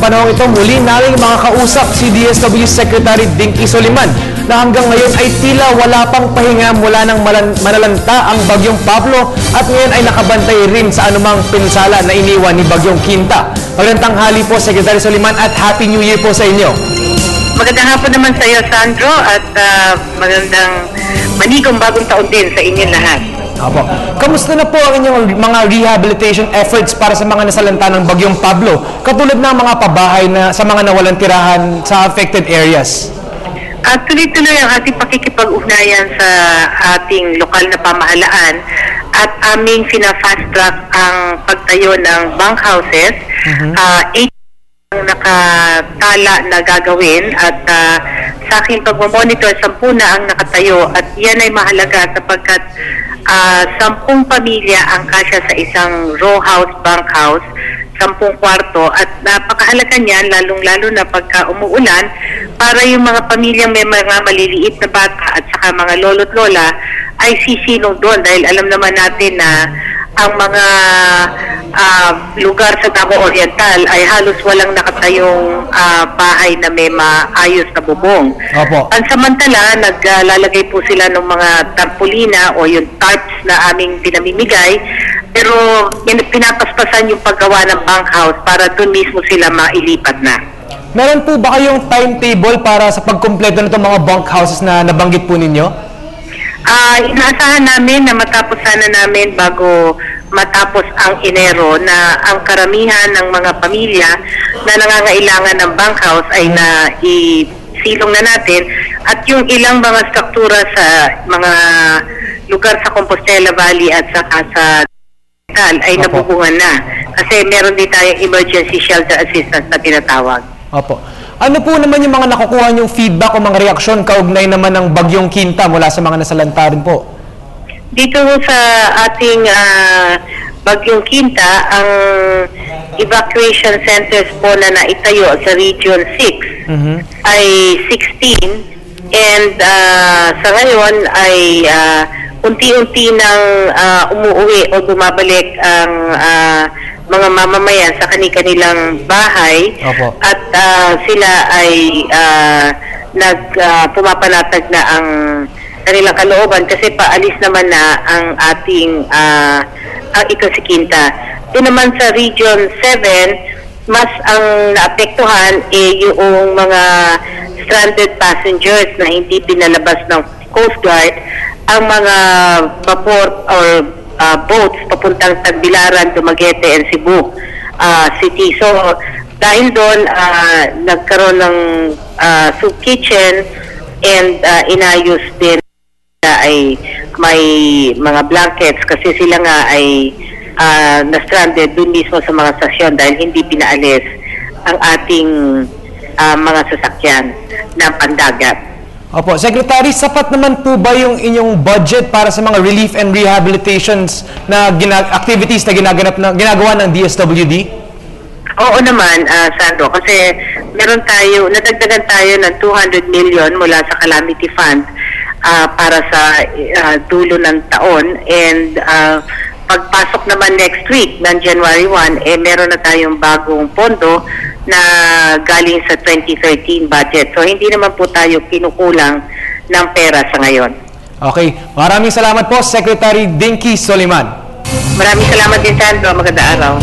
panahon ito, muli namin makakausap si DSWD Secretary Dinky Soliman na hanggang ngayon ay tila wala pang pahinga mula ng manalanta ang Bagyong Pablo at ngayon ay nakabantay rin sa anumang pinsala na iniwan ni Bagyong Quinta. Magandang tanghali po, Secretary Soliman, at Happy New Year po sa inyo. Magandang hapon naman sa iyo, Sandro, at magandang manigong bagong taon din sa inyo lahat. Apo. Kamusta na po ang inyong mga rehabilitation efforts para sa mga nasalanta ng Bagyong Pablo, katulad ng mga pabahay na sa mga nawalang tirahan sa affected areas? At tuloy-tuloy ang ating pakikipag-ugnayan sa ating lokal na pamahalaan at aming fina-fast track ang pagtayo ng bunkhouses. 8 ang nakatala na gagawin at sa aking pagmamonitor, 10 na ang nakatayo at yan ay mahalaga sapagkat 10 pamilya ang kasya sa isang row house, bunkhouse, 10 kwarto at napakahalaga niyan lalong-lalo na pagka umuulan para yung mga pamilyang may mga maliliit na bata at saka mga lolo't lola ay sisilong doon dahil alam naman natin na ang mga lugar sa Davao Oriental ay halos walang nakatayong bahay na may maayos na bubong. Opo. Pansamantala, naglalagay po sila ng mga tarpaulina o yung tarps na aming pinamimigay, pero pinapaspasan yung paggawa ng bunkhouse para doon mismo sila mailipat na. Meron po ba kayong timetable para sa pagkumpleto nitong mga bunkhouses na nabanggit po ninyo? Inaasahan namin na matapos sana namin bago matapos ang Enero na ang karamihan ng mga pamilya na nangangailangan ng bunkhouse ay isilong na natin at yung ilang mga struktura sa mga lugar sa Compostela Valley at saka sa ay nabubungan na kasi meron din tayong emergency shelter assistance na tinatawag. Opo. Ano po naman yung mga nakukuha niyong feedback o mga reaksyon kaugnay naman ng Bagyong Quinta mula sa mga nasalanta rin po? Dito sa ating Bagyong Quinta, ang evacuation centers po na naitayo sa Region 6 ay 16 and sa ngayon ay unti-unti nang umuwi o bumabalik ang mga mamamayan sa kanilang bahay. Opo. At sila ay pumapanatag na ang kanilang kalooban kasi paalis naman na ang ating ito si Quinta. Doon naman sa Region 7, mas ang naapektuhan yung mga stranded passengers na hindi pinalabas ng Coast Guard, ang mga vapor or boats papuntang Tagbilaran, Dumaguete, and Cebu City. So, dahil doon, nagkaroon ng soup kitchen and inayos din ay may mga blankets kasi sila nga ay na-stranded doon mismo sa mga stasyon dahil hindi pinaalis ang ating mga sasakyan ng pandagat. Opo. Secretary, sapat naman po ba yung inyong budget para sa mga relief and rehabilitations na activities na ginagawa ng DSWD? Oo naman, Sandro, kasi nadagdagan tayo ng 200 million mula sa Calamity Fund para sa dulo ng taon and pagpasok naman next week ng January 1, meron na tayong bagong pondo na galing sa 2013 budget. So, hindi naman po tayo kinukulang ng pera sa ngayon. Okay. Maraming salamat po, Secretary Dinky Soliman. Maraming salamat din, Sandro. Magandang araw.